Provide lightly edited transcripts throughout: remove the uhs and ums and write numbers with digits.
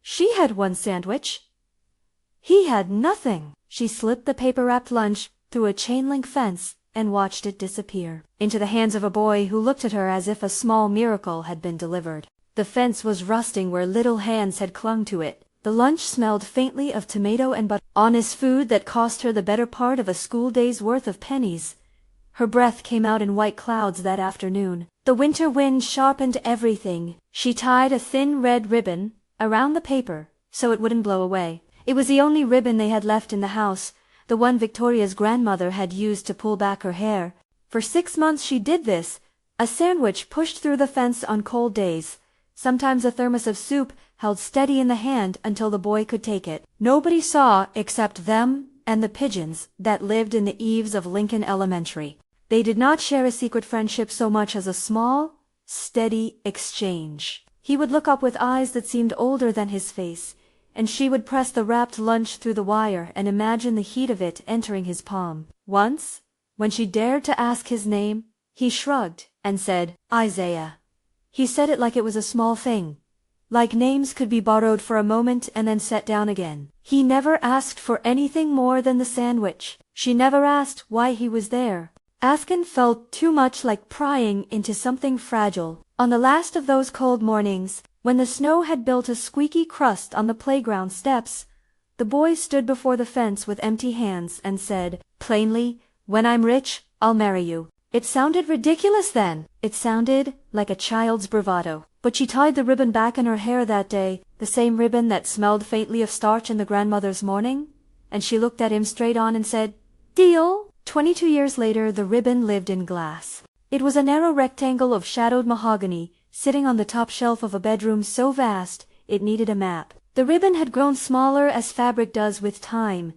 She had one sandwich. He had nothing. She slipped the paper-wrapped lunch through a chain-link fence and watched it disappear into the hands of a boy who looked at her as if a small miracle had been delivered. The fence was rusting where little hands had clung to it. The lunch smelled faintly of tomato and butter, honest food that cost her the better part of a school day's worth of pennies. Her breath came out in white clouds that afternoon. The winter wind sharpened everything. She tied a thin red ribbon around the paper so it wouldn't blow away. It was the only ribbon they had left in the house, the one Victoria's grandmother had used to pull back her hair. For 6 months she did this, a sandwich pushed through the fence on cold days, sometimes a thermos of soup held steady in the hand until the boy could take it. Nobody saw except them and the pigeons that lived in the eaves of Lincoln Elementary. They did not share a secret friendship so much as a small, steady exchange. He would look up with eyes that seemed older than his face, and she would press the wrapped lunch through the wire and imagine the heat of it entering his palm. Once, when she dared to ask his name, he shrugged and said, "Isaiah." He said it like it was a small thing, like names could be borrowed for a moment and then set down again. He never asked for anything more than the sandwich. She never asked why he was there. Asking felt too much like prying into something fragile. On the last of those cold mornings, when the snow had built a squeaky crust on the playground steps, the boy stood before the fence with empty hands and said, plainly, "When I'm rich, I'll marry you." It sounded ridiculous then. It sounded like a child's bravado. But she tied the ribbon back in her hair that day, the same ribbon that smelled faintly of starch in the grandmother's morning, and she looked at him straight on and said, "Deal." 22 years later, the ribbon lived in glass. It was a narrow rectangle of shadowed mahogany, sitting on the top shelf of a bedroom so vast it needed a map. The ribbon had grown smaller as fabric does with time.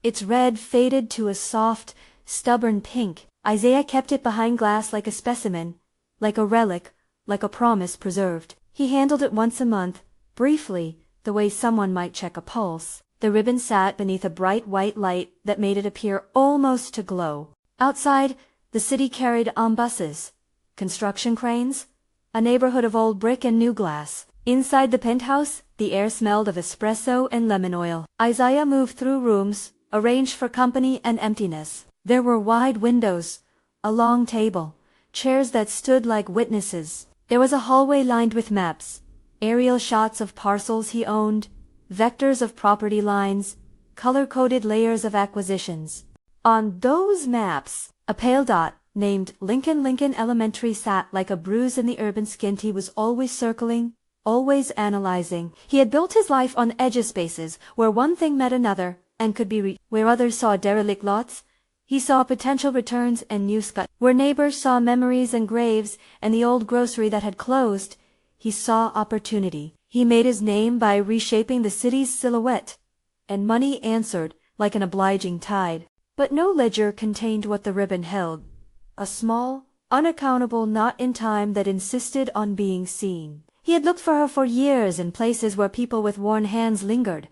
Its red faded to a soft, stubborn pink. Isaiah kept it behind glass like a specimen, like a relic, like a promise preserved. He handled it once a month, briefly, the way someone might check a pulse. The ribbon sat beneath a bright white light that made it appear almost to glow. Outside, the city carried ombuses, construction cranes, a neighborhood of old brick and new glass. Inside the penthouse, the air smelled of espresso and lemon oil. Isaiah moved through rooms, arranged for company and emptiness. There were wide windows, a long table, chairs that stood like witnesses. There was a hallway lined with maps, aerial shots of parcels he owned, vectors of property lines, color-coded layers of acquisitions. On those maps, a pale dot named Lincoln Elementary sat like a bruise in the urban skin. He was always circling, always analyzing. He had built his life on edge spaces where one thing met another and could be reached. Where others saw derelict lots, he saw potential returns and new scuts. Where neighbors saw memories and graves and the old grocery that had closed, he saw opportunity. He made his name by reshaping the city's silhouette, and money answered like an obliging tide. But no ledger contained what the ribbon held, a small, unaccountable knot in time that insisted on being seen. He had looked for her for years in places where people with worn hands lingered,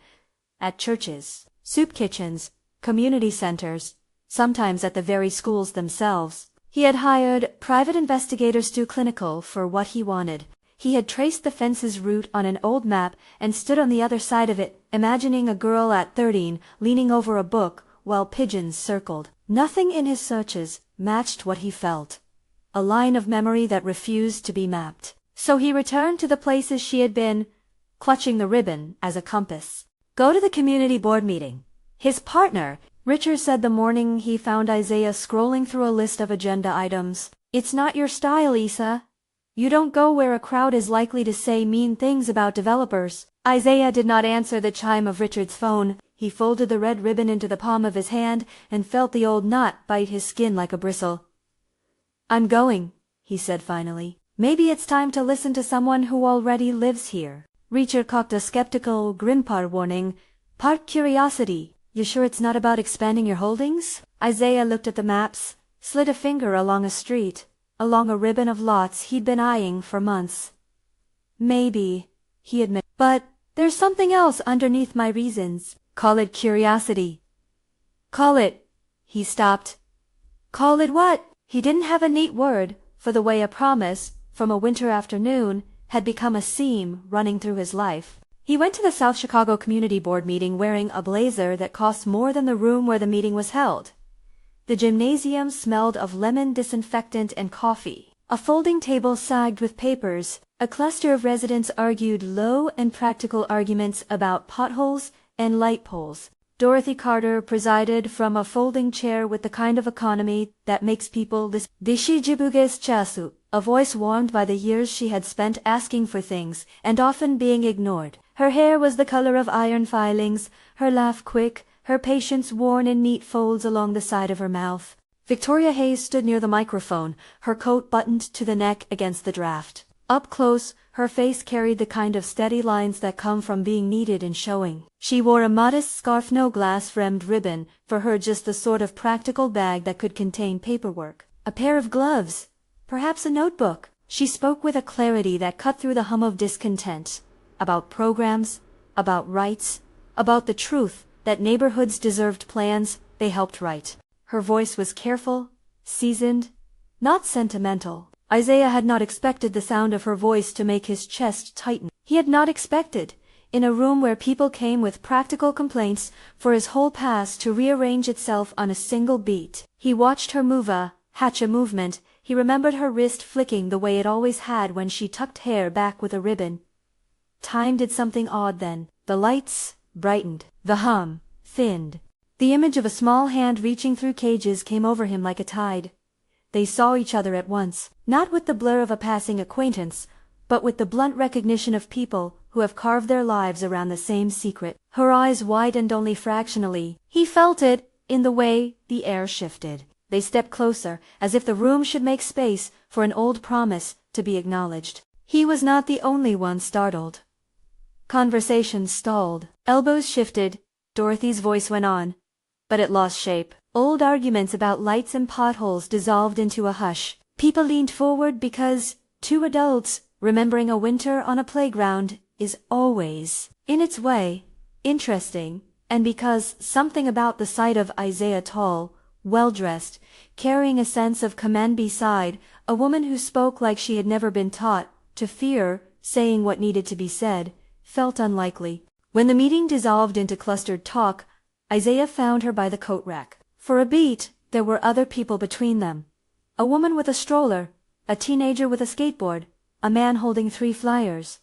at churches, soup kitchens, community centers, sometimes at the very schools themselves. He had hired private investigators too clinical for what he wanted. He had traced the fence's route on an old map and stood on the other side of it, imagining a girl at 13 leaning over a book while pigeons circled. Nothing in his searches matched what he felt, a line of memory that refused to be mapped. So he returned to the places she had been, clutching the ribbon as a compass. Go to the community board meeting. His partner, Richard, said the morning he found Isaiah scrolling through a list of agenda items. "It's not your style, Issa. You don't go where a crowd is likely to say mean things about developers." Isaiah did not answer the chime of Richard's phone. He folded the red ribbon into the palm of his hand and felt the old knot bite his skin like a bristle. "I'm going," he said finally. "Maybe it's time to listen to someone who already lives here." Richard cocked a skeptical grin, part warning, part curiosity. "You sure it's not about expanding your holdings?" Isaiah looked at the maps, slid a finger along a street, along a ribbon of lots he'd been eyeing for months. "Maybe," he admitted, "but there's something else underneath my reasons. Call it curiosity. Call it—" He stopped. "Call it what?" He didn't have a neat word for the way a promise from a winter afternoon had become a seam running through his life. He went to the South Chicago Community Board meeting wearing a blazer that cost more than the room where the meeting was held. The gymnasium smelled of lemon disinfectant and coffee. A folding table sagged with papers. A cluster of residents argued low and practical arguments about potholes and light poles. Dorothy Carter presided from a folding chair with the kind of economy that makes people listen. Dishijibuges chasu, a voice warmed by the years she had spent asking for things and often being ignored. Her hair was the color of iron filings, her laugh quick, her patience worn in neat folds along the side of her mouth. Victoria Hayes stood near the microphone, her coat buttoned to the neck against the draft. Up close, her face carried the kind of steady lines that come from being needed and showing. She wore a modest scarf, no glass-rimmed ribbon, for her just the sort of practical bag that could contain paperwork. A pair of gloves, perhaps a notebook. She spoke with a clarity that cut through the hum of discontent. About programs, about rights, about the truth that neighborhoods deserved plans they helped write. Her voice was careful, seasoned, not sentimental. Isaiah had not expected the sound of her voice to make his chest tighten. He had not expected, in a room where people came with practical complaints, for his whole past to rearrange itself on a single beat. He watched her hatch a movement. He remembered her wrist flicking the way it always had when she tucked hair back with a ribbon. Time did something odd then. The lights brightened. The hum thinned. The image of a small hand reaching through cages came over him like a tide. They saw each other at once, not with the blur of a passing acquaintance, but with the blunt recognition of people who have carved their lives around the same secret. Her eyes widened only fractionally. He felt it in the way the air shifted. They stepped closer, as if the room should make space for an old promise to be acknowledged. He was not the only one startled. Conversation stalled. Elbows shifted. Dorothy's voice went on, but it lost shape. Old arguments about lights and potholes dissolved into a hush. People leaned forward because, two adults, remembering a winter on a playground, is always, in its way, interesting, and because something about the sight of Isaiah tall, well-dressed, carrying a sense of command beside, a woman who spoke like she had never been taught to fear saying what needed to be said, felt unlikely. When the meeting dissolved into clustered talk, Isaiah found her by the coat rack. For a beat, there were other people between them. A woman with a stroller, a teenager with a skateboard, a man holding 3 flyers.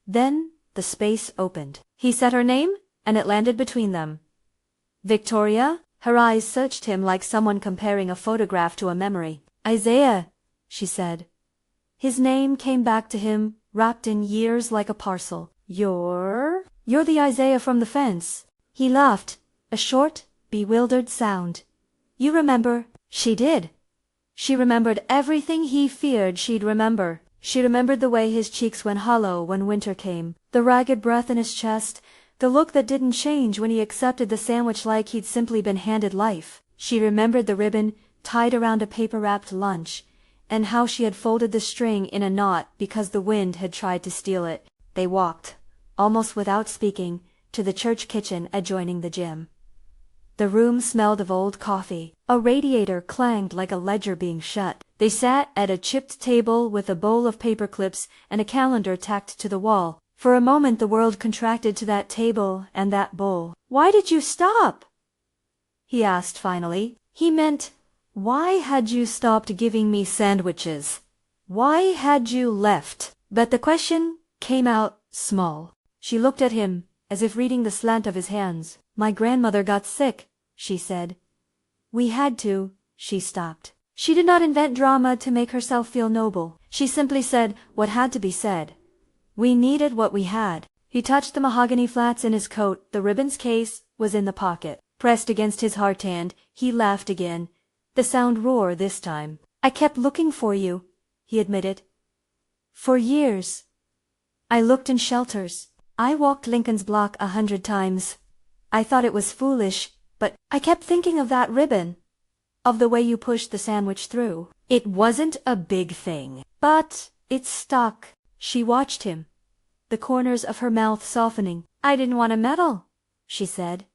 Then, the space opened. He said her name, and it landed between them. Victoria? Her eyes searched him like someone comparing a photograph to a memory. Isaiah, she said. His name came back to him, wrapped in years like a parcel. You're the Isaiah from the fence. He laughed, a short, bewildered sound. You remember? She did. She remembered everything he feared she'd remember. She remembered the way his cheeks went hollow when winter came, the ragged breath in his chest, the look that didn't change when he accepted the sandwich like he'd simply been handed life. She remembered the ribbon tied around a paper-wrapped lunch, and how she had folded the string in a knot because the wind had tried to steal it. They walked, almost without speaking, to the church kitchen adjoining the gym. The room smelled of old coffee. A radiator clanged like a ledger being shut. They sat at a chipped table with a bowl of paper clips and a calendar tacked to the wall. For a moment the world contracted to that table and that bowl. Why did you stop? He asked finally. He meant, why had you stopped giving me sandwiches? Why had you left? But the question came out small. She looked at him, as if reading the slant of his hands. My grandmother got sick, she said. We had to. She stopped. She did not invent drama to make herself feel noble. She simply said what had to be said. We needed what we had. He touched the mahogany flats in his coat. The ribbon's case was in the pocket. Pressed against his heart hand, he laughed again. The sound roar this time. I kept looking for you, he admitted. For years. I looked in shelters. I walked Lincoln's Block 100 times. I thought it was foolish, but I kept thinking of that ribbon. Of the way you pushed the sandwich through. It wasn't a big thing, but it stuck. She watched him, the corners of her mouth softening. I didn't want to meddle, she said.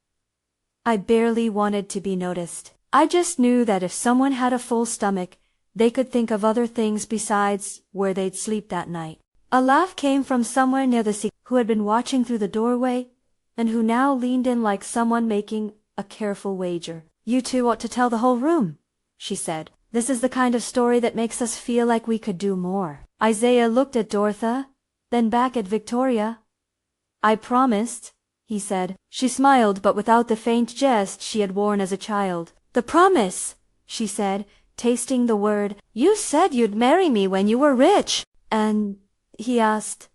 I barely wanted to be noticed. I just knew that if someone had a full stomach, they could think of other things besides where they'd sleep that night. A laugh came from somewhere near the sea, who had been watching through the doorway, and who now leaned in like someone making a careful wager. "You two ought to tell the whole room," she said. "This is the kind of story that makes us feel like we could do more." Isaiah looked at Dorothy, then back at Victoria. "I promised," he said. She smiled, but without the faint jest she had worn as a child. "The promise," she said, tasting the word. "You said you'd marry me when you were rich." "And?" he asked.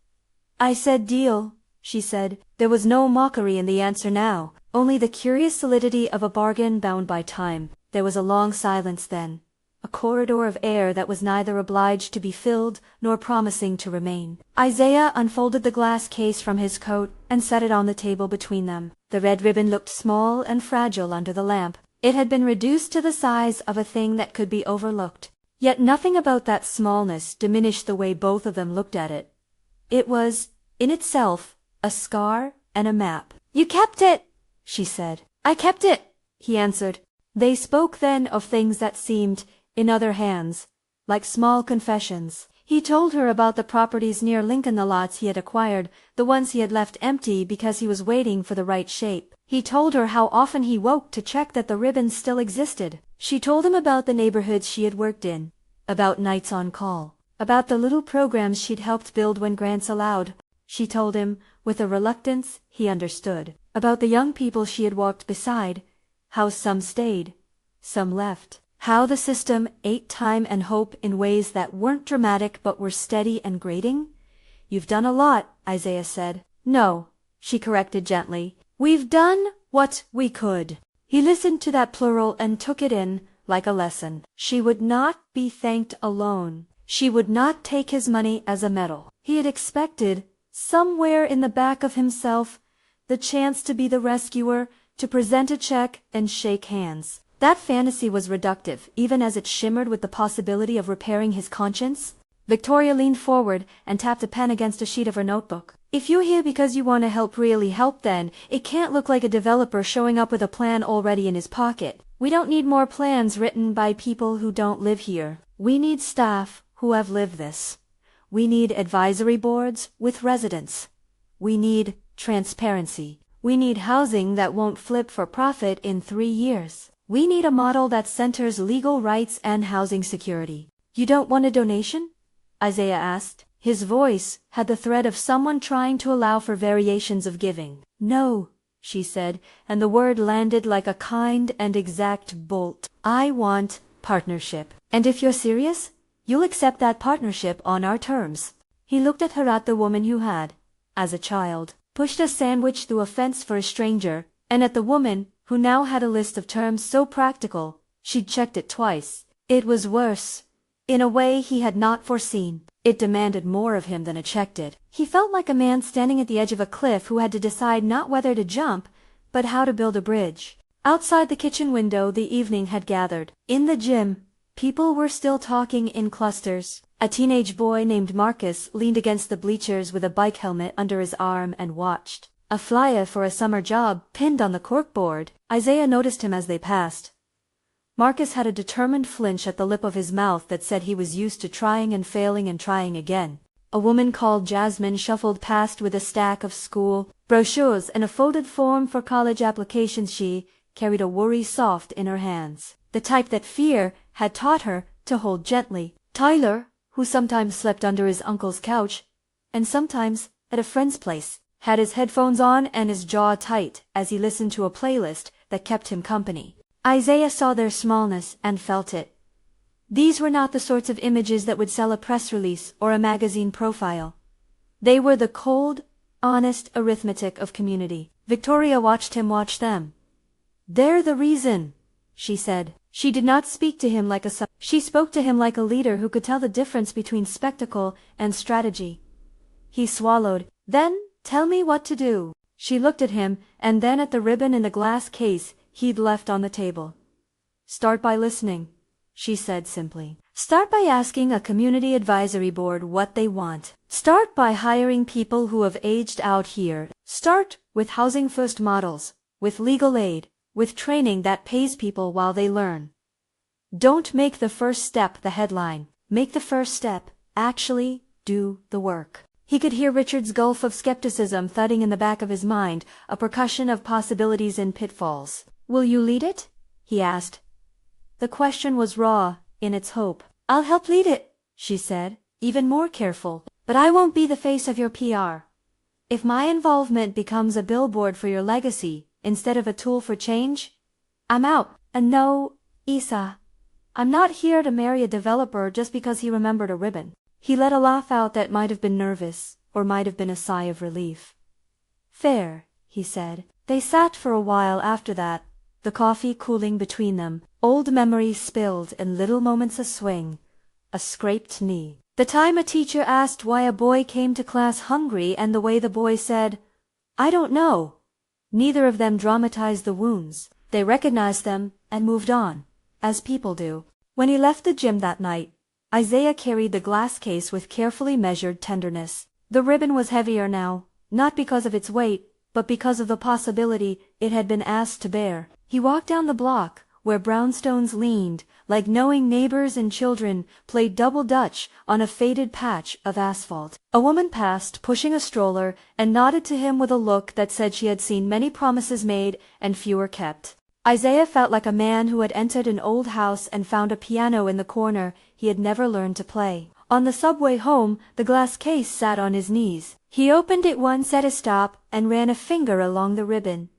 "I said deal," she said. There was no mockery in the answer now, only the curious solidity of a bargain bound by time. There was a long silence then, a corridor of air that was neither obliged to be filled nor promising to remain. Isaiah unfolded the glass case from his coat and set it on the table between them. The red ribbon looked small and fragile under the lamp. It had been reduced to the size of a thing that could be overlooked. Yet nothing about that smallness diminished the way both of them looked at it. It was, in itself, a scar and a map. "You kept it," she said. "I kept it," he answered. They spoke then of things that seemed, in other hands, like small confessions. He told her about the properties near Lincoln, the lots he had acquired, the ones he had left empty because he was waiting for the right shape. He told her how often he woke to check that the ribbons still existed. She told him about the neighborhoods she had worked in, about nights on call, about the little programs she'd helped build when grants allowed. She told him, with a reluctance he understood, about the young people she had walked beside, how some stayed, some left, how the system ate time and hope in ways that weren't dramatic but were steady and grating. "You've done a lot," Isaiah said. "No," she corrected gently. "We've done what we could." He listened to that plural and took it in like a lesson. She would not be thanked alone. She would not take his money as a medal. He had expected, somewhere in the back of himself, the chance to be the rescuer, to present a check and shake hands. That fantasy was reductive, even as it shimmered with the possibility of repairing his conscience. Victoria leaned forward and tapped a pen against a sheet of her notebook. "If you're here because you want to help, really help, then it can't look like a developer showing up with a plan already in his pocket. We don't need more plans written by people who don't live here. We need staff who have lived this. We need advisory boards with residents. We need transparency. We need housing that won't flip for profit in 3 years. We need a model that centers legal rights and housing security." "You don't want a donation?" Isaiah asked. His voice had the thread of someone trying to allow for variations of giving. "No," she said, and the word landed like a kind and exact bolt. "I want partnership. And if you're serious, you'll accept that partnership on our terms." He looked at her, at the woman who had, as a child, pushed a sandwich through a fence for a stranger, and at the woman who now had a list of terms so practical she'd checked it twice. It was worse, in a way he had not foreseen. It demanded more of him than a check did. He felt like a man standing at the edge of a cliff who had to decide not whether to jump, but how to build a bridge. Outside the kitchen window the evening had gathered. In the gym, people were still talking in clusters. A teenage boy named Marcus leaned against the bleachers with a bike helmet under his arm and watched. A flyer for a summer job pinned on the corkboard. Isaiah noticed him as they passed. Marcus had a determined flinch at the lip of his mouth that said he was used to trying and failing and trying again. A woman called Jasmine shuffled past with a stack of school brochures and a folded form for college applications. She carried a worry soft in her hands, the type that fear had taught her to hold gently. Tyler, who sometimes slept under his uncle's couch, and sometimes at a friend's place, had his headphones on and his jaw tight as he listened to a playlist that kept him company. Isaiah saw their smallness and felt it. These were not the sorts of images that would sell a press release or a magazine profile. They were the cold, honest arithmetic of community. Victoria watched him watch them. "They're the reason," she said. She did not speak to him like a she spoke to him like a leader who could tell the difference between spectacle and strategy. He swallowed. "Then tell me what to do." She looked at him and then at the ribbon in the glass case he'd left on the table. "Start by listening," she said simply. "Start by asking a community advisory board what they want. Start by hiring people who have aged out here. Start with housing first models, with legal aid, with training that pays people while they learn. Don't make the first step the headline. Make the first step, actually, do the work. He could hear Richard's gulf of skepticism thudding in the back of his mind, a percussion of possibilities and pitfalls. "Will you lead it?" he asked. The question was raw in its hope. "I'll help lead it," she said, even more careful. "But I won't be the face of your PR. If my involvement becomes a billboard for your legacy instead of a tool for change, I'm out. And no, Isa, I'm not here to marry a developer just because he remembered a ribbon." He let a laugh out that might have been nervous, or might have been a sigh of relief. "Fair," he said. They sat for a while after that, the coffee cooling between them, old memories spilled in little moments of swing, a scraped knee. The time a teacher asked why a boy came to class hungry and the way the boy said, "I don't know." Neither of them dramatized the wounds. They recognized them and moved on, as people do. When he left the gym that night, Isaiah carried the glass case with carefully measured tenderness. The ribbon was heavier now, not because of its weight, but because of the possibility it had been asked to bear. He walked down the block, where brownstones leaned, like knowing neighbors and children played double dutch on a faded patch of asphalt. A woman passed, pushing a stroller, and nodded to him with a look that said she had seen many promises made and fewer kept. Isaiah felt like a man who had entered an old house and found a piano in the corner he had never learned to play. On the subway home, the glass case sat on his knees. He opened it once at a stop and ran a finger along the ribbon,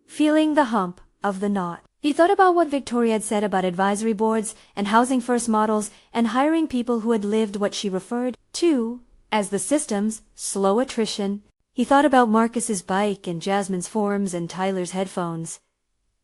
feeling the hump of the knot. He thought about what Victoria had said about advisory boards and housing first models and hiring people who had lived what she referred to as the system's slow attrition. He thought about Marcus's bike and Jasmine's forms and Tyler's headphones.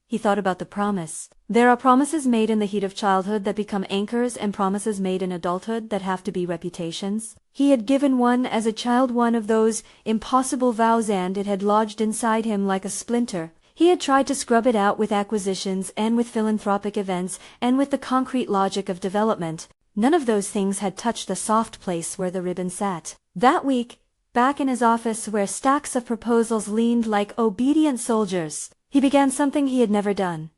He thought about the promise. There are promises made in the heat of childhood that become anchors and promises made in adulthood that have to be reputations. He had given one as a child one of those impossible vows and it had lodged inside him like a splinter. He had tried to scrub it out with acquisitions and with philanthropic events and with the concrete logic of development. None of those things had touched the soft place where the ribbon sat. That week, back in his office where stacks of proposals leaned like obedient soldiers, he began something he had never done.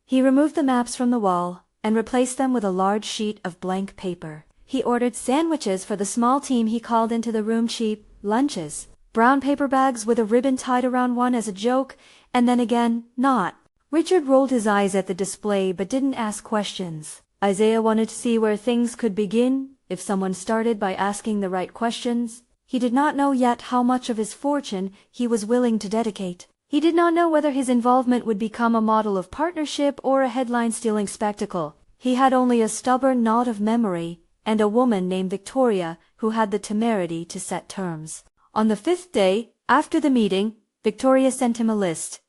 He removed the maps from the wall and replaced them with a large sheet of blank paper. He ordered sandwiches for the small team he called into the room, cheap lunches, brown paper bags with a ribbon tied around one as a joke, and then again, not. Richard rolled his eyes at the display but didn't ask questions. Isaiah wanted to see where things could begin if someone started by asking the right questions. He did not know yet how much of his fortune he was willing to dedicate. He did not know whether his involvement would become a model of partnership or a headline-stealing spectacle. He had only a stubborn knot of memory and a woman named Victoria who had the temerity to set terms. On the 5th day, after the meeting, Victoria sent him a list.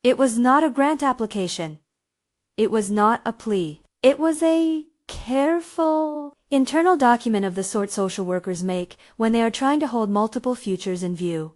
It was not a grant application. It was not a plea. It was a careful internal document of the sort social workers make when they are trying to hold multiple futures in view.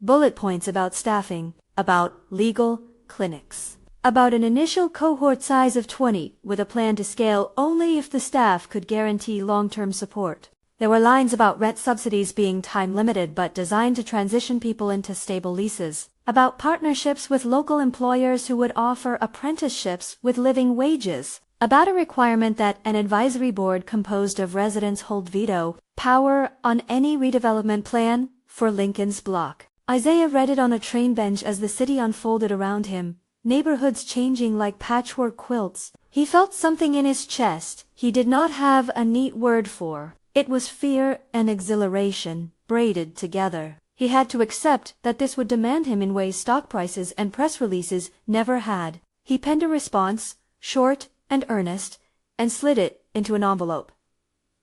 Bullet points about staffing, about legal clinics, about an initial cohort size of 20 with a plan to scale only if the staff could guarantee long-term support. There were lines about rent subsidies being time-limited but designed to transition people into stable leases, about partnerships with local employers who would offer apprenticeships with living wages, about a requirement that an advisory board composed of residents hold veto power on any redevelopment plan for Lincoln's block. Isaiah read it on a train bench as the city unfolded around him, neighborhoods changing like patchwork quilts. He felt something in his chest he did not have a neat word for. It was fear and exhilaration, braided together. He had to accept that this would demand him in ways stock prices and press releases never had. He penned a response, short and earnest, and slid it into an envelope.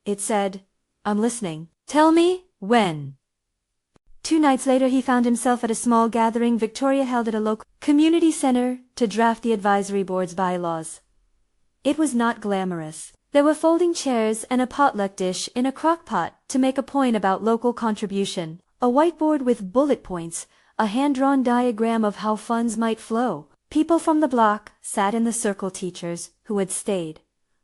It said, "I'm listening. Tell me when." 2 nights later he found himself at a small gathering Victoria held at a local community center to draft the advisory board's bylaws. It was not glamorous. There were folding chairs and a potluck dish in a crock pot to make a point about local contribution, a whiteboard with bullet points, a hand-drawn diagram of how funds might flow. People from the block sat in the circle, teachers who had stayed,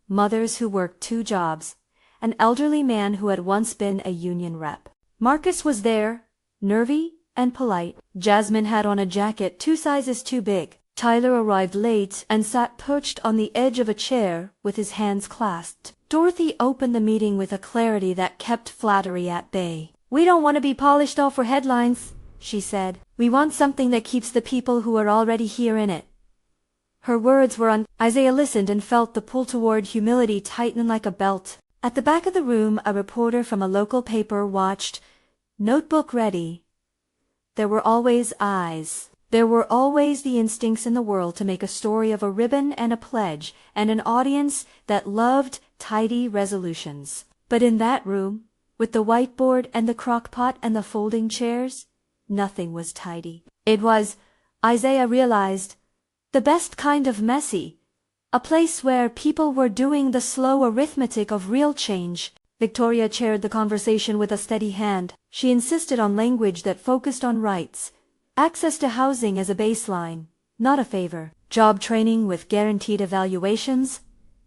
mothers who worked 2 jobs, an elderly man who had once been a union rep. Marcus was there, nervy and polite. Jasmine had on a jacket 2 sizes too big. Tyler arrived late and sat perched on the edge of a chair with his hands clasped. Dorothy opened the meeting with a clarity that kept flattery at bay. "We don't want to be polished off for headlines," she said. "We want something that keeps the people who are already here in it." Her words were Isaiah listened and felt the pull toward humility tighten like a belt. At the back of the room, a reporter from a local paper watched, notebook ready. There were always eyes. There were always the instincts in the world to make a story of a ribbon and a pledge, and an audience that loved tidy resolutions. But in that room, with the whiteboard and the crock-pot and the folding chairs, nothing was tidy. It was, Isaiah realized, the best kind of messy. A place where people were doing the slow arithmetic of real change. Victoria chaired the conversation with a steady hand. She insisted on language that focused on rights. Access to housing as a baseline, not a favor. Job training with guaranteed evaluations,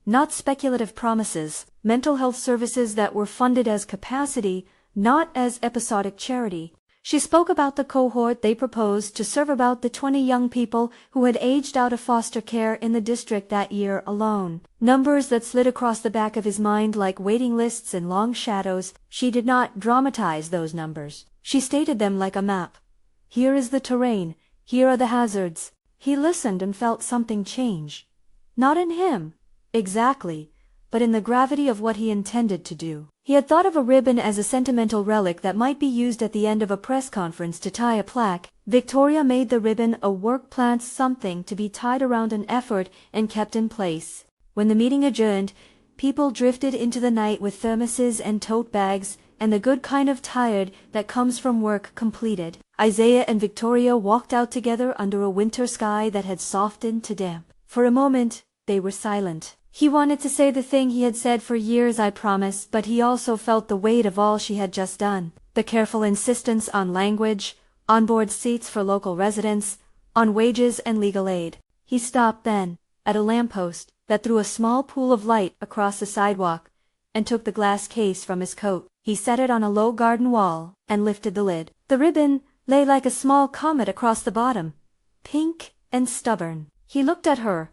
not speculative promises. Mental health services that were funded as capacity, not as episodic charity. She spoke about the cohort they proposed to serve, about the 20 young people who had aged out of foster care in the district that year alone. Numbers that slid across the back of his mind like waiting lists and long shadows. She did not dramatize those numbers. She stated them like a map. Here is the terrain. Here are the hazards. He listened and felt something change. Not in him, exactly, but in the gravity of what he intended to do. He had thought of a ribbon as a sentimental relic that might be used at the end of a press conference to tie a plaque. Victoria made the ribbon a work plan, something to be tied around an effort and kept in place. When the meeting adjourned, people drifted into the night with thermoses and tote bags, and the good kind of tired that comes from work completed. Isaiah and Victoria walked out together under a winter sky that had softened to damp. For a moment, they were silent. He wanted to say the thing he had said for years, "I promise," but he also felt the weight of all she had just done. The careful insistence on language, on-board seats for local residents, on wages and legal aid. He stopped then, at a lamppost that threw a small pool of light across the sidewalk, and took the glass case from his coat. He set it on a low garden wall, and lifted the lid. The ribbon lay like a small comet across the bottom, pink and stubborn. He looked at her.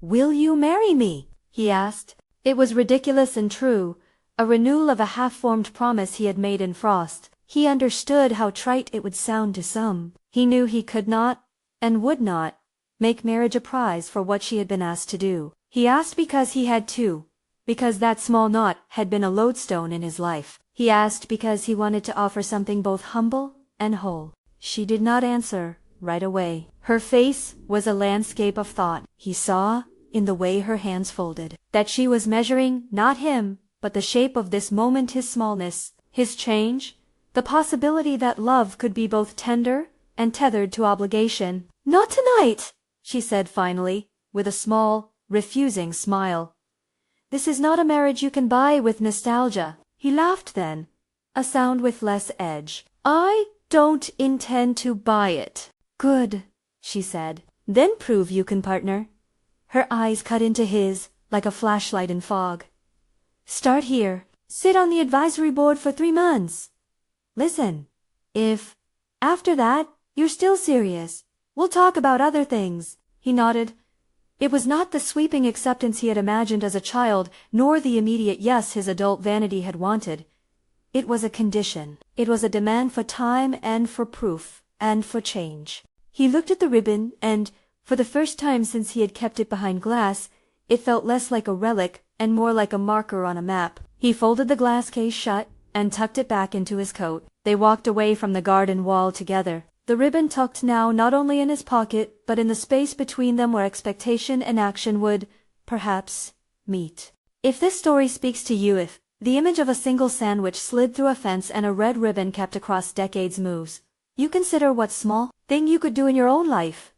"Will you marry me?" he asked. It was ridiculous and true, a renewal of a half-formed promise he had made in frost. He understood how trite it would sound to some. He knew he could not, and would not, make marriage a prize for what she had been asked to do. He asked because he had to, because that small knot had been a lodestone in his life. He asked because he wanted to offer something both humble and whole. She did not answer right away. Her face was a landscape of thought. He saw, in the way her hands folded, that she was measuring not him, but the shape of this moment, his smallness, his change, the possibility that love could be both tender and tethered to obligation. "Not tonight," she said finally, with a small, refusing smile. "This is not a marriage you can buy with nostalgia." He laughed then, a sound with less edge. "I don't intend to buy it." "Good," she said. "Then prove you can, partner." Her eyes cut into his, like a flashlight in fog. "Start here. Sit on the advisory board for 3 months. Listen, if, after that, you're still serious, we'll talk about other things." He nodded. It was not the sweeping acceptance he had imagined as a child, nor the immediate yes his adult vanity had wanted. It was a condition. It was a demand for time and for proof, and for change. He looked at the ribbon, and, for the first time since he had kept it behind glass, it felt less like a relic and more like a marker on a map. He folded the glass case shut and tucked it back into his coat. They walked away from the garden wall together, the ribbon tucked now not only in his pocket but in the space between them where expectation and action would, perhaps, meet. If this story speaks to you, if the image of a single sandwich slid through a fence and a red ribbon kept across decades moves, you consider what small thing you could do in your own life.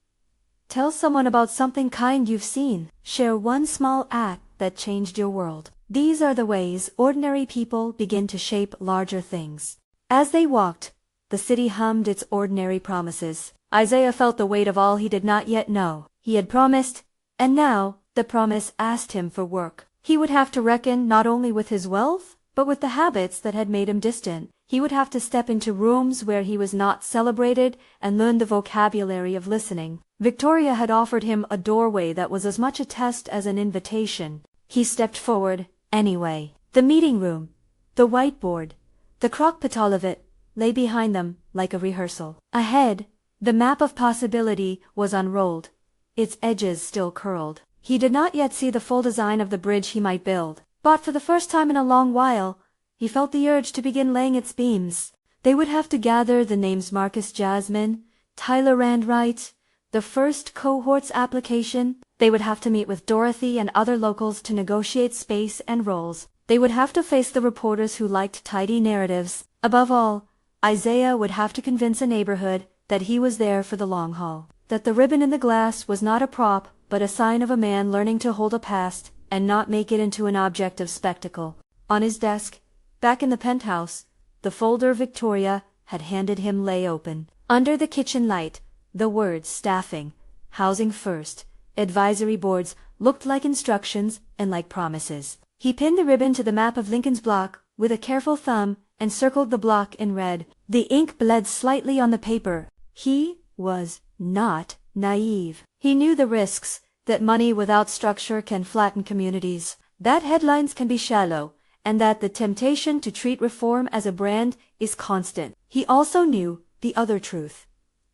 Tell someone about something kind you've seen. Share one small act that changed your world. These are the ways ordinary people begin to shape larger things. As they walked, the city hummed its ordinary promises. Isaiah felt the weight of all he did not yet know. He had promised, and now the promise asked him for work. He would have to reckon not only with his wealth, but with the habits that had made him distant. He would have to step into rooms where he was not celebrated and learn the vocabulary of listening. Victoria had offered him a doorway that was as much a test as an invitation. He stepped forward, Anyway, the meeting room, the whiteboard, the crock-pot of it, lay behind them like a rehearsal. Ahead, the map of possibility was unrolled, its edges still curled. He did not yet see the full design of the bridge he might build, but for the first time in a long while, he felt the urge to begin laying its beams. They would have to gather the names Marcus Jasmine, Tyler Randwright, the first cohort's application. They would have to meet with Dorothy and other locals to negotiate space and roles. They would have to face the reporters who liked tidy narratives. Above all, Isaiah would have to convince a neighborhood that he was there for the long haul, that the ribbon in the glass was not a prop but a sign of a man learning to hold a past and not make it into an object of spectacle. On his desk, back in the penthouse, the folder Victoria had handed him lay open. Under the kitchen light, the words staffing, housing first, advisory boards looked like instructions and like promises. He pinned the ribbon to the map of Lincoln's block with a careful thumb and circled the block in red. The ink bled slightly on the paper. He was not naive. He knew the risks, that money without structure can flatten communities, that headlines can be shallow, and that the temptation to treat reform as a brand is constant. He also knew the other truth,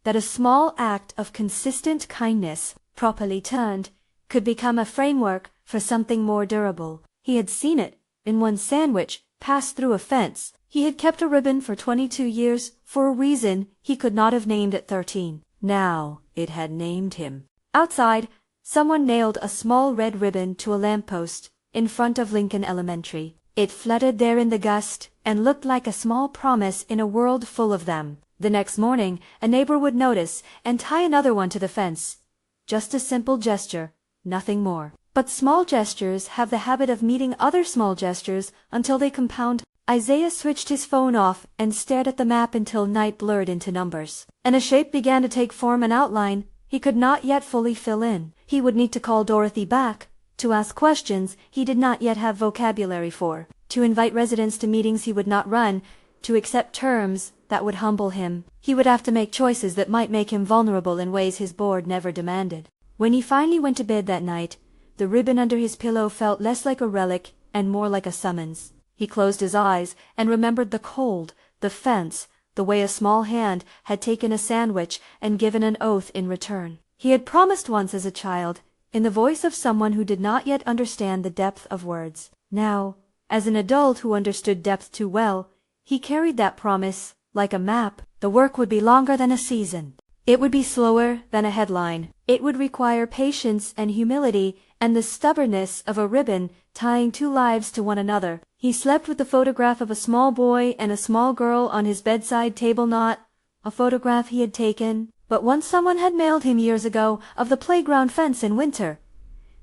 that a small act of consistent kindness, properly turned, could become a framework for something more durable. He had seen it in one sandwich pass through a fence. He had kept a ribbon for 22 years for a reason he could not have named at 13. Now it had named him. Outside, someone nailed a small red ribbon to a lamppost in front of Lincoln Elementary. It fluttered there in the gust and looked like a small promise in a world full of them. The next morning, a neighbor would notice and tie another one to the fence. Just a simple gesture, nothing more. But small gestures have the habit of meeting other small gestures until they compound. Isaiah switched his phone off and stared at the map until night blurred into numbers, and a shape began to take form and outline he could not yet fully fill in. He would need to call Dorothy back, to ask questions he did not yet have vocabulary for, to invite residents to meetings he would not run, to accept terms that would humble him. He would have to make choices that might make him vulnerable in ways his board never demanded. When he finally went to bed that night, the ribbon under his pillow felt less like a relic and more like a summons. He closed his eyes and remembered the cold, the fence, the way a small hand had taken a sandwich and given an oath in return. He had promised once as a child, in the voice of someone who did not yet understand the depth of words. Now, as an adult who understood depth too well, he carried that promise like a map. The work would be longer than a season. It would be slower than a headline. It would require patience and humility and the stubbornness of a ribbon tying two lives to one another. He slept with the photograph of a small boy and a small girl on his bedside table, not a photograph he had taken, but one someone had mailed him years ago of the playground fence in winter.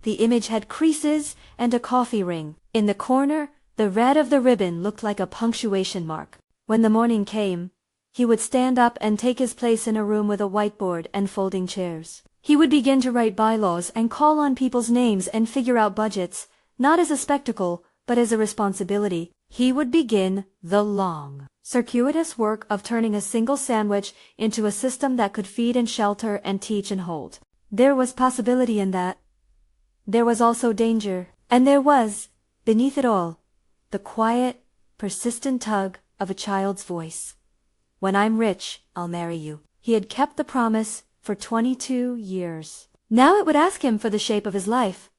The image had creases and a coffee ring. In the corner, the red of the ribbon looked like a punctuation mark. When the morning came, he would stand up and take his place in a room with a whiteboard and folding chairs. He would begin to write bylaws and call on people's names and figure out budgets, not as a spectacle, but as a responsibility. He would begin the long, circuitous work of turning a single sandwich into a system that could feed and shelter and teach and hold. There was possibility in that. There was also danger. And there was, beneath it all, the quiet, persistent tug of a child's voice. When I'm rich, I'll marry you. He had kept the promise for 22 years. Now it would ask him for the shape of his life.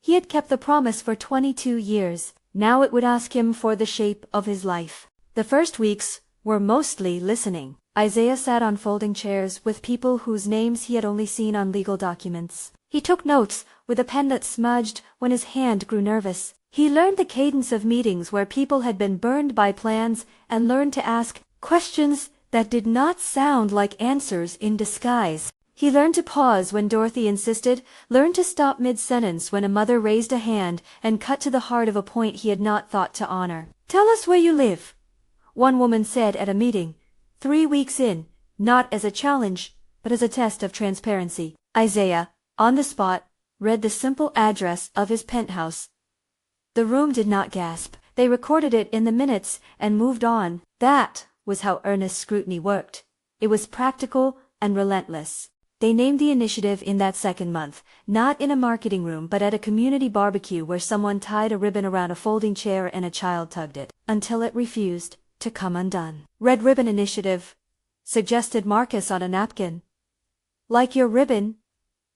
He had kept the promise for 22 years. Now it would ask him for the shape of his life. The first weeks were mostly listening. Isaiah sat on folding chairs with people whose names he had only seen on legal documents. He took notes with a pen that smudged when his hand grew nervous. He learned the cadence of meetings where people had been burned by plans and learned to ask questions that did not sound like answers in disguise. He learned to pause when Dorothy insisted, learned to stop mid-sentence when a mother raised a hand, and cut to the heart of a point he had not thought to honor. "Tell us where you live," one woman said at a meeting, 3 weeks in, not as a challenge, but as a test of transparency. Isaiah, on the spot, read the simple address of his penthouse. The room did not gasp. They recorded it in the minutes and moved on. That was how earnest scrutiny worked. It was practical and relentless. They named the initiative in that second month, not in a marketing room but at a community barbecue where someone tied a ribbon around a folding chair and a child tugged it, until it refused to come undone. Red Ribbon Initiative, suggested Marcus on a napkin. Like your ribbon,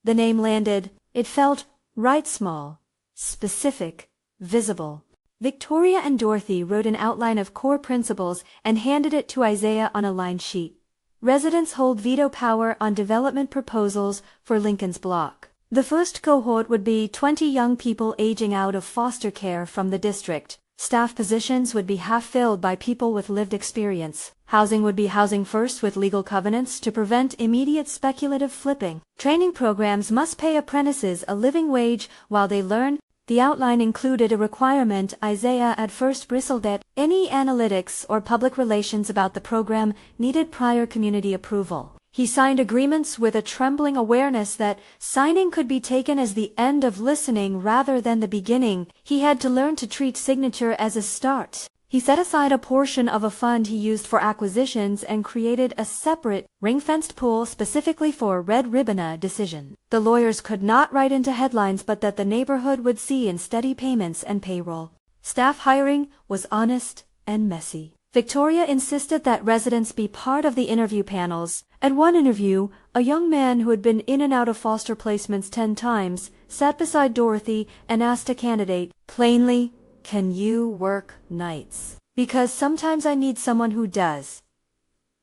the name landed. It felt right, small, specific, visible. Victoria and Dorothy wrote an outline of core principles and handed it to Isaiah on a lined sheet. Residents hold veto power on development proposals for Lincoln's block. The first cohort would be 20 young people aging out of foster care from the district. Staff positions would be half filled by people with lived experience. Housing would be housing first with legal covenants to prevent immediate speculative flipping. Training programs must pay apprentices a living wage while they learn. The outline included a requirement Isaiah at first bristled at. Any analytics or public relations about the program needed prior community approval. He signed agreements with a trembling awareness that signing could be taken as the end of listening rather than the beginning. He had to learn to treat signature as a start. He set aside a portion of a fund he used for acquisitions and created a separate, ring-fenced pool specifically for Red Ribbon decision. The lawyers could not write into headlines but that the neighborhood would see in steady payments and payroll. Staff hiring was honest and messy. Victoria insisted that residents be part of the interview panels. At one interview, a young man who had been in and out of foster placements 10 times sat beside Dorothy and asked a candidate, plainly, "Can you work nights? Because sometimes I need someone who does."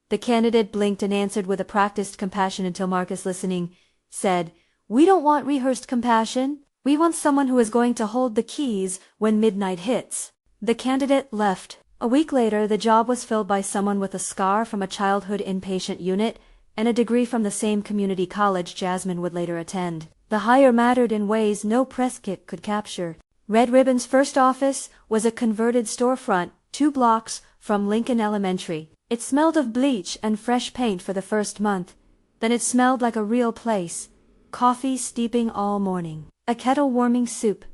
The candidate blinked and answered with a practiced compassion until Marcus, listening, said, "We don't want rehearsed compassion. We want someone who is going to hold the keys when midnight hits." The candidate left. A week later, the job was filled by someone with a scar from a childhood inpatient unit and a degree from the same community college Jasmine would later attend. The hire mattered in ways no press kit could capture. Red Ribbon's first office was a converted storefront 2 blocks from Lincoln Elementary. It smelled of bleach and fresh paint for the first month. Then it smelled like a real place. Coffee steeping all morning. A kettle warming soup.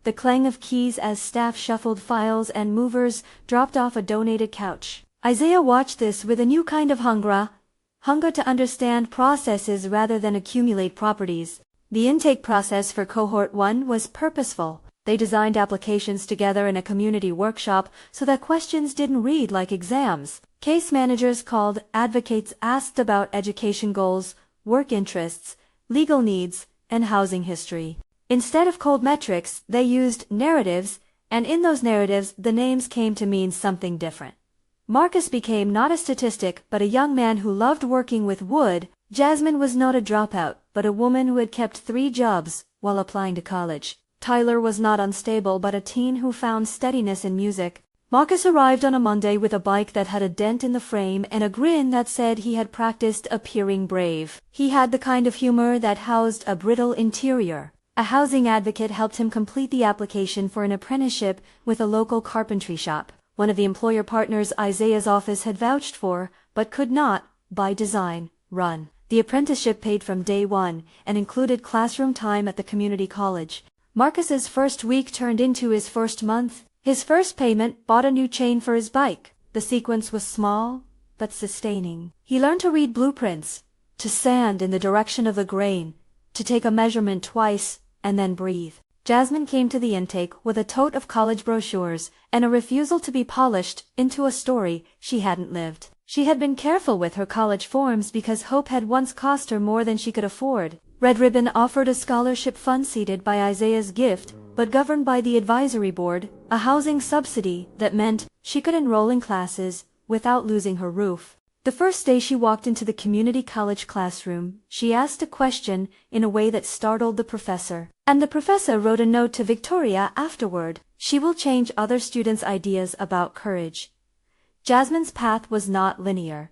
The clang of keys as staff shuffled files and movers dropped off a donated couch. Isaiah watched this with a new kind of hunger to understand processes rather than accumulate properties. The intake process for Cohort 1 was purposeful. They designed applications together in a community workshop so that questions didn't read like exams. Case managers called advocates asked about education goals, work interests, legal needs, and housing history. Instead of cold metrics, they used narratives, and in those narratives the names came to mean something different. Marcus became not a statistic but a young man who loved working with wood. Jasmine was not a dropout, but a woman who had kept 3 jobs while applying to college. Tyler was not unstable but a teen who found steadiness in music. Marcus arrived on a Monday with a bike that had a dent in the frame and a grin that said he had practiced appearing brave. He had the kind of humor that housed a brittle interior. A housing advocate helped him complete the application for an apprenticeship with a local carpentry shop, one of the employer partners Isaiah's office had vouched for, but could not, by design, run. The apprenticeship paid from day one and included classroom time at the community college. Marcus's first week turned into his first month. His first payment bought a new chain for his bike. The sequence was small, but sustaining. He learned to read blueprints, to sand in the direction of the grain, to take a measurement twice, and then breathe. Jasmine came to the intake with a tote of college brochures and a refusal to be polished into a story she hadn't lived. She had been careful with her college forms because hope had once cost her more than she could afford. Red Ribbon offered a scholarship fund seeded by Isaiah's gift, but governed by the advisory board, a housing subsidy that meant she could enroll in classes without losing her roof. The first day she walked into the community college classroom, she asked a question in a way that startled the professor. And the professor wrote a note to Victoria afterward. She will change other students' ideas about courage. Jasmine's path was not linear.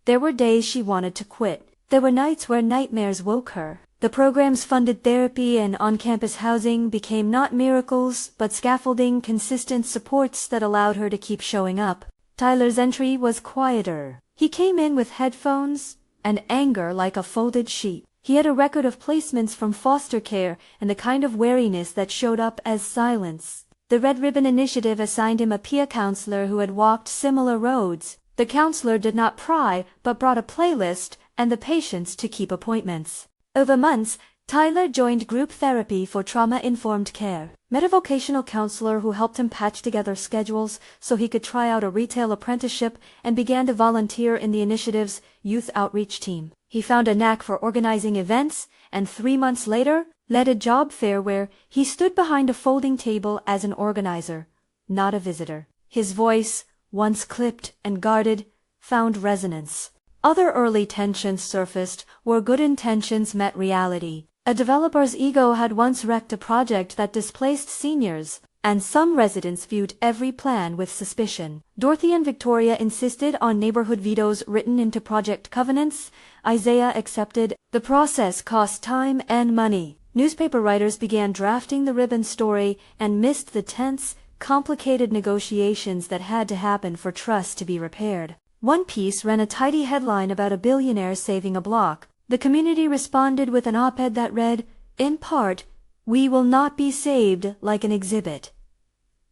There were days she wanted to quit. There were nights where nightmares woke her. The program's funded therapy and on-campus housing became not miracles, but scaffolding, consistent supports that allowed her to keep showing up. Tyler's entry was quieter. He came in with headphones and anger like a folded sheet. He had a record of placements from foster care and the kind of wariness that showed up as silence. The Red Ribbon Initiative assigned him a peer counselor who had walked similar roads. The counselor did not pry, but brought a playlist and the patience to keep appointments. Over months, Tyler joined group therapy for trauma-informed care, met a vocational counselor who helped him patch together schedules so he could try out a retail apprenticeship, and began to volunteer in the initiative's youth outreach team. He found a knack for organizing events, and 3 months later, led a job fair where he stood behind a folding table as an organizer, not a visitor. His voice, once clipped and guarded, found resonance. Other early tensions surfaced where good intentions met reality. A developer's ego had once wrecked a project that displaced seniors, and some residents viewed every plan with suspicion. Dorothy and Victoria insisted on neighborhood vetoes written into project covenants. Isaiah accepted. The process cost time and money. Newspaper writers began drafting the ribbon story and missed the tense, complicated negotiations that had to happen for trust to be repaired. One piece ran a tidy headline about a billionaire saving a block. The community responded with an op-ed that read, in part, "We will not be saved like an exhibit."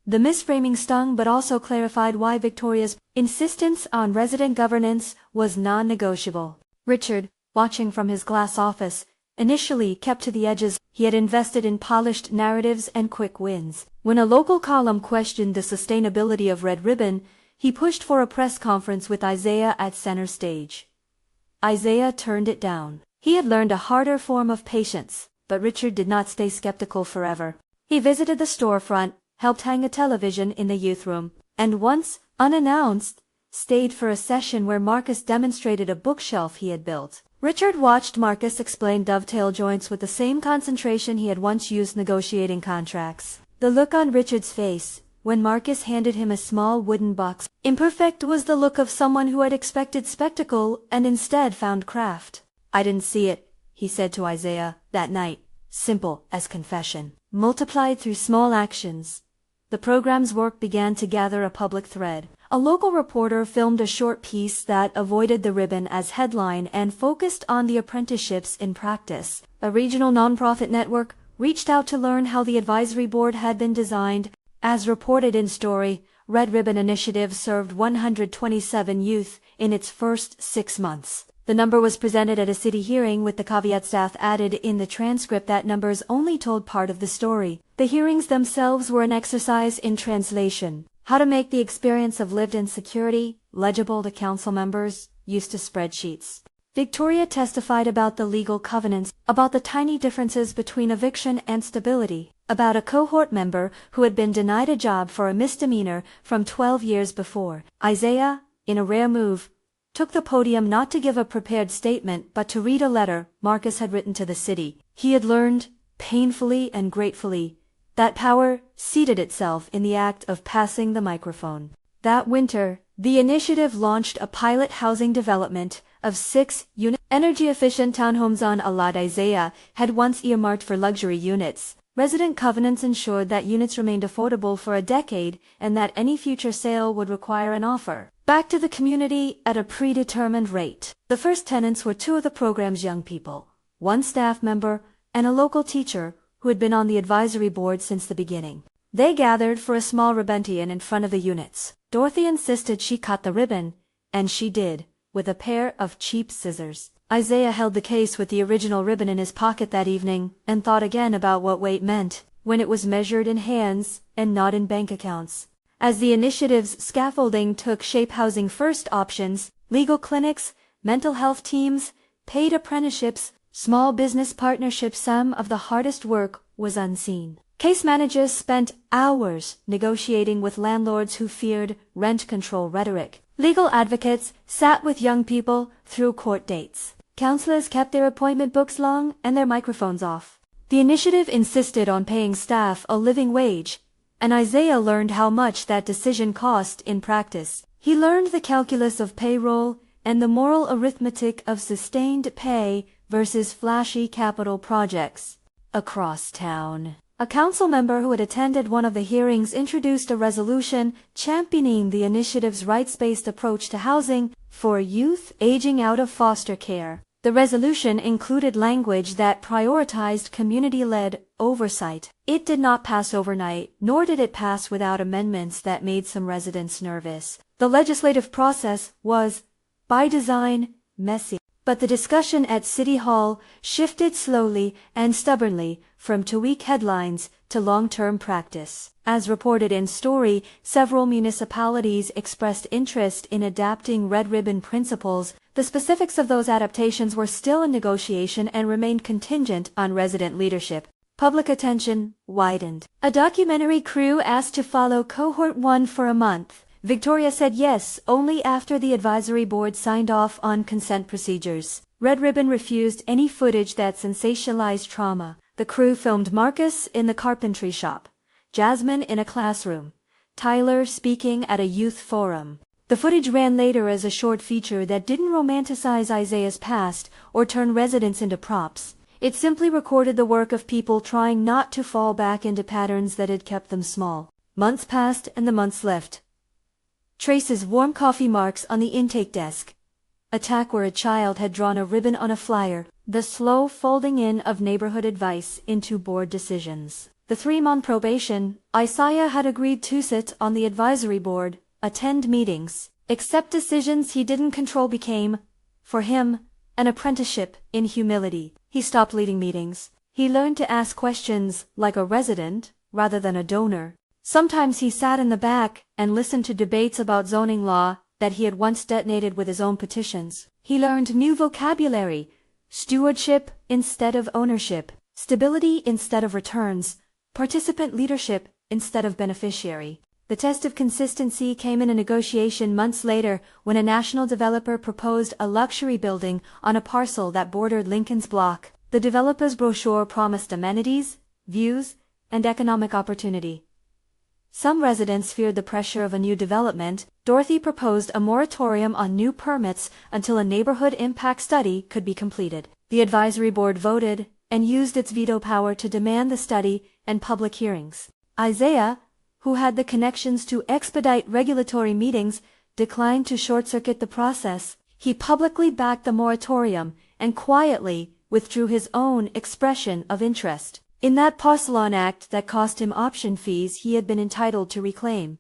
The misframing stung but also clarified why Victoria's insistence on resident governance was non-negotiable. Richard, watching from his glass office, initially kept to the edges. He had invested in polished narratives and quick wins. When a local column questioned the sustainability of Red Ribbon, he pushed for a press conference with Isaiah at center stage. Isaiah turned it down. He had learned a harder form of patience, but Richard did not stay skeptical forever. He visited the storefront, helped hang a television in the youth room, and once, unannounced, stayed for a session where Marcus demonstrated a bookshelf he had built. Richard watched Marcus explain dovetail joints with the same concentration he had once used negotiating contracts. The look on Richard's face, when Marcus handed him a small wooden box, imperfect, was the look of someone who had expected spectacle and instead found craft. "I didn't see it," he said to Isaiah that night, simple as confession. Multiplied through small actions, the program's work began to gather a public thread. A local reporter filmed a short piece that avoided the ribbon as headline and focused on the apprenticeships in practice. A regional nonprofit network reached out to learn how the advisory board had been designed. As reported in story, Red Ribbon Initiative served 127 youth in its first 6 months. The number was presented at a city hearing with the caveat staff added in the transcript that numbers only told part of the story. The hearings themselves were an exercise in translation. How to make the experience of lived insecurity legible to council members used to spreadsheets. Victoria testified about the legal covenants, about the tiny differences between eviction and stability, about a cohort member who had been denied a job for a misdemeanor from 12 years before. Isaiah, in a rare move, took the podium not to give a prepared statement but to read a letter Marcus had written to the city. He had learned, painfully and gratefully, that power seated itself in the act of passing the microphone. That winter, the initiative launched a pilot housing development of 6 energy-efficient townhomes on a lot Isaiah had once earmarked for luxury units. Resident covenants ensured that units remained affordable for a decade and that any future sale would require an offer back to the community at a predetermined rate. The first tenants were 2 of the program's young people, 1 staff member and a local teacher who had been on the advisory board since the beginning. They gathered for a small rebellion in front of the units. Dorothy insisted she cut the ribbon, and she did, with a pair of cheap scissors. Isaiah held the case with the original ribbon in his pocket that evening and thought again about what weight meant when it was measured in hands and not in bank accounts. As the initiative's scaffolding took shape, housing first options, legal clinics, mental health teams, paid apprenticeships, small business partnerships, some of the hardest work was unseen. Case managers spent hours negotiating with landlords who feared rent control rhetoric. Legal advocates sat with young people through court dates. Counselors kept their appointment books long and their microphones off. The initiative insisted on paying staff a living wage, and Isaiah learned how much that decision cost in practice. He learned the calculus of payroll and the moral arithmetic of sustained pay versus flashy capital projects. Across town, a council member who had attended one of the hearings introduced a resolution championing the initiative's rights-based approach to housing for youth aging out of foster care. The resolution included language that prioritized community-led oversight. It did not pass overnight, nor did it pass without amendments that made some residents nervous. The legislative process was, by design, messy. But the discussion at City Hall shifted slowly and stubbornly from two-week headlines to long-term practice. As reported in Story, several municipalities expressed interest in adapting Red Ribbon principles. The specifics of those adaptations were still in negotiation and remained contingent on resident leadership. Public attention widened. A documentary crew asked to follow Cohort 1 for a month. Victoria said yes only after the advisory board signed off on consent procedures. Red Ribbon refused any footage that sensationalized trauma. The crew filmed Marcus in the carpentry shop, Jasmine in a classroom, Tyler speaking at a youth forum. The footage ran later as a short feature that didn't romanticize Isaiah's past or turn residents into props. It simply recorded the work of people trying not to fall back into patterns that had kept them small. Months passed and the months left. Trace's warm coffee marks on the intake desk. Attack where a child had drawn a ribbon on a flyer. The slow folding in of neighborhood advice into board decisions. The 3-month probation, Isaiah had agreed to sit on the advisory board, attend meetings, accept decisions he didn't control became, for him, an apprenticeship in humility. He stopped leading meetings. He learned to ask questions like a resident rather than a donor. Sometimes he sat in the back and listened to debates about zoning law that he had once detonated with his own petitions. He learned new vocabulary, stewardship instead of ownership, stability instead of returns, participant leadership instead of beneficiary. The test of consistency came in a negotiation months later when a national developer proposed a luxury building on a parcel that bordered Lincoln's block. The developer's brochure promised amenities, views, and economic opportunity. Some residents feared the pressure of a new development. Dorothy proposed a moratorium on new permits until a neighborhood impact study could be completed. The advisory board voted and used its veto power to demand the study and public hearings. Isaiah, who had the connections to expedite regulatory meetings, declined to short-circuit the process. He publicly backed the moratorium and quietly withdrew his own expression of interest in that porcelain act that cost him option fees he had been entitled to reclaim.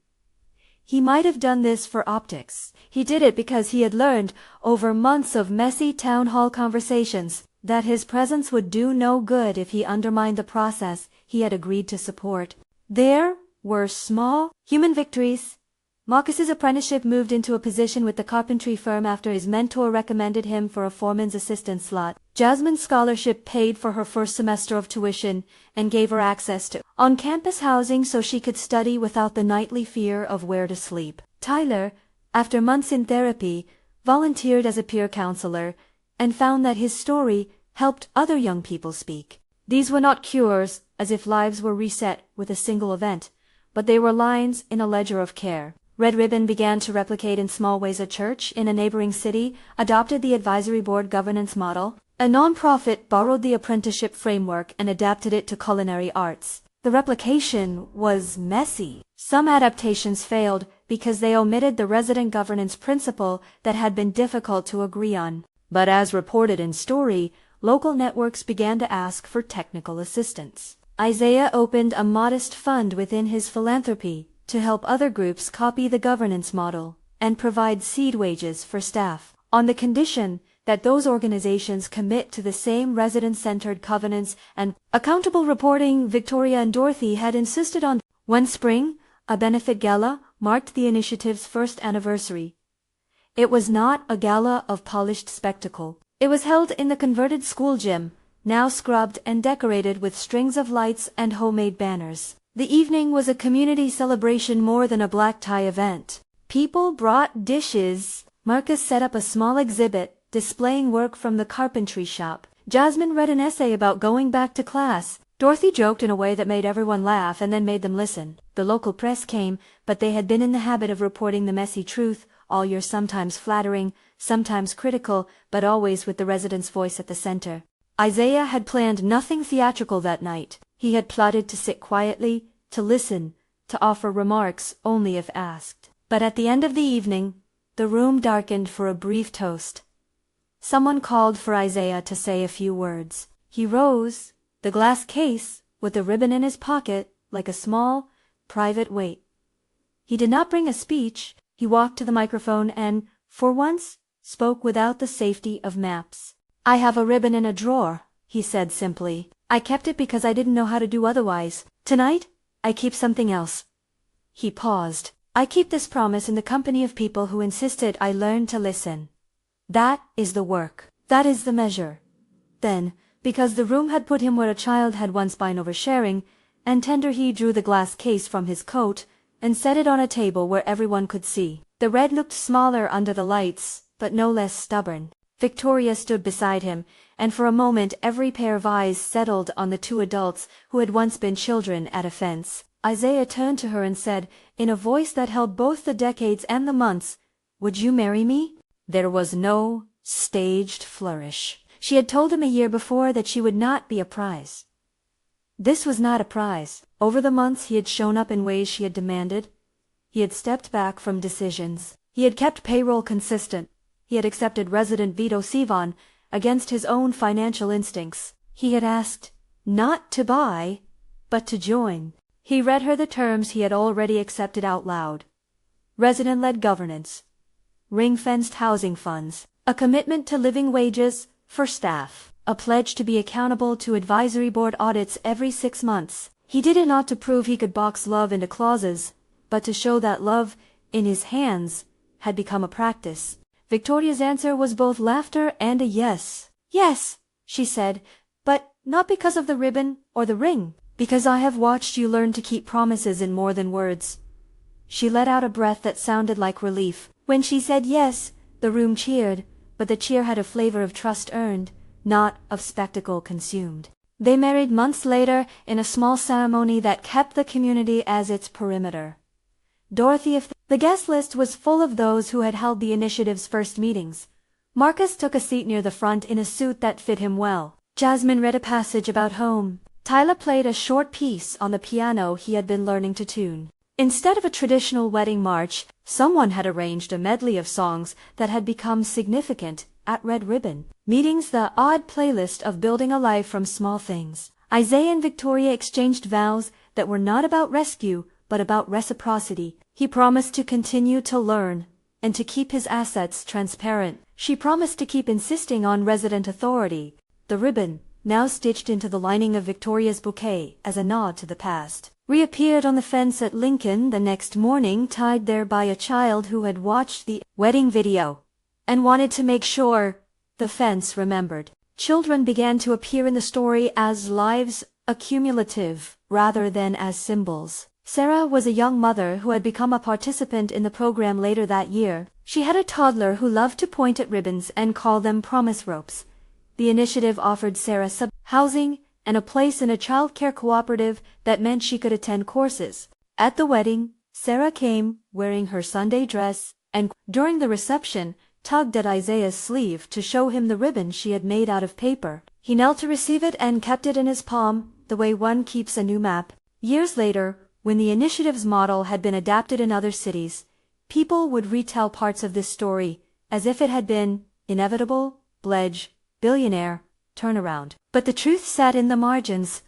He might have done this for optics. He did it because he had learned, over months of messy town hall conversations, that his presence would do no good if he undermined the process he had agreed to support. There were small, human victories. Marcus's apprenticeship moved into a position with the carpentry firm after his mentor recommended him for a foreman's assistant slot. Jasmine's scholarship paid for her first semester of tuition and gave her access to on-campus housing so she could study without the nightly fear of where to sleep. Tyler, after months in therapy, volunteered as a peer counselor and found that his story helped other young people speak. These were not cures, as if lives were reset with a single event, but they were lines in a ledger of care. Red Ribbon began to replicate in small ways. A church in a neighboring city adopted the advisory board governance model. A nonprofit borrowed the apprenticeship framework and adapted it to culinary arts. The replication was messy. Some adaptations failed because they omitted the resident governance principle that had been difficult to agree on. But as reported in Story, local networks began to ask for technical assistance. Isaiah opened a modest fund within his philanthropy to help other groups copy the governance model and provide seed wages for staff, on the condition that those organizations commit to the same resident-centered covenants and accountable reporting Victoria and Dorothy had insisted on. One spring, a benefit gala marked the initiative's first anniversary. It was not a gala of polished spectacle. It was held in the converted school gym, now scrubbed and decorated with strings of lights and homemade banners. The evening was a community celebration more than a black tie event. People brought dishes. Marcus set up a small exhibit displaying work from the carpentry shop. Jasmine read an essay about going back to class. Dorothy joked in a way that made everyone laugh and then made them listen. The local press came, but they had been in the habit of reporting the messy truth all year, sometimes flattering, sometimes critical, but always with the residents' voice at the center. Isaiah had planned nothing theatrical that night. He had plotted to sit quietly, to listen, to offer remarks only if asked. But at the end of the evening, the room darkened for a brief toast. Someone called for Isaiah to say a few words. He rose, the glass case, with a ribbon in his pocket, like a small, private weight. He did not bring a speech. He walked to the microphone and, for once, spoke without the safety of maps. "I have a ribbon in a drawer," he said simply. "I kept it because I didn't know how to do otherwise. Tonight, I keep something else." He paused. "I keep this promise in the company of people who insisted I learn to listen. That is the work. That is the measure." Then, because the room had put him where a child had once been oversharing, and tender he drew the glass case from his coat and set it on a table where everyone could see. The red looked smaller under the lights, but no less stubborn. Victoria stood beside him, and for a moment every pair of eyes settled on the two adults who had once been children at a fence. Isaiah turned to her and said, in a voice that held both the decades and the months, "Would you marry me?" There was no staged flourish. She had told him a year before that she would not be a prize. This was not a prize. Over the months he had shown up in ways she had demanded. He had stepped back from decisions. He had kept payroll consistent. He had accepted resident veto Sivan against his own financial instincts. He had asked, not to buy, but to join. He read her the terms he had already accepted out loud. Resident-led governance, ring-fenced housing funds, a commitment to living wages for staff, a pledge to be accountable to advisory board audits every 6 months. He did it not to prove he could box love into clauses, but to show that love, in his hands, had become a practice. Victoria's answer was both laughter and a yes. "Yes," she said, "but not because of the ribbon or the ring. Because I have watched you learn to keep promises in more than words." She let out a breath that sounded like relief. When she said yes, the room cheered, but the cheer had a flavor of trust earned, not of spectacle consumed. They married months later in a small ceremony that kept the community as its perimeter. Dorothy, the guest list was full of those who had held the initiative's first meetings. Marcus took a seat near the front in a suit that fit him well. Jasmine read a passage about home. Tyler played a short piece on the piano he had been learning to tune. Instead of a traditional wedding march, someone had arranged a medley of songs that had become significant at Red Ribbon. Meetings, the odd playlist of building a life from small things. Isaiah and Victoria exchanged vows that were not about rescue, but about reciprocity. He promised to continue to learn and to keep his assets transparent. She promised to keep insisting on resident authority. The ribbon, now stitched into the lining of Victoria's bouquet as a nod to the past, reappeared on the fence at Lincoln the next morning, tied there by a child who had watched the wedding video and wanted to make sure the fence remembered. Children began to appear in the story as lives accumulative rather than as symbols. Sarah was a young mother who had become a participant in the program later that year. She had a toddler who loved to point at ribbons and call them promise ropes. The initiative offered Sarah housing and a place in a child care cooperative that meant she could attend courses. At the wedding, Sarah came wearing her Sunday dress and, during the reception, tugged at Isaiah's sleeve to show him the ribbon she had made out of paper. He knelt to receive it and kept it in his palm, the way one keeps a new map. Years later, when the initiative's model had been adapted in other cities, people would retell parts of this story as if it had been inevitable, bledge, billionaire, turnaround. But the truth sat in the margins.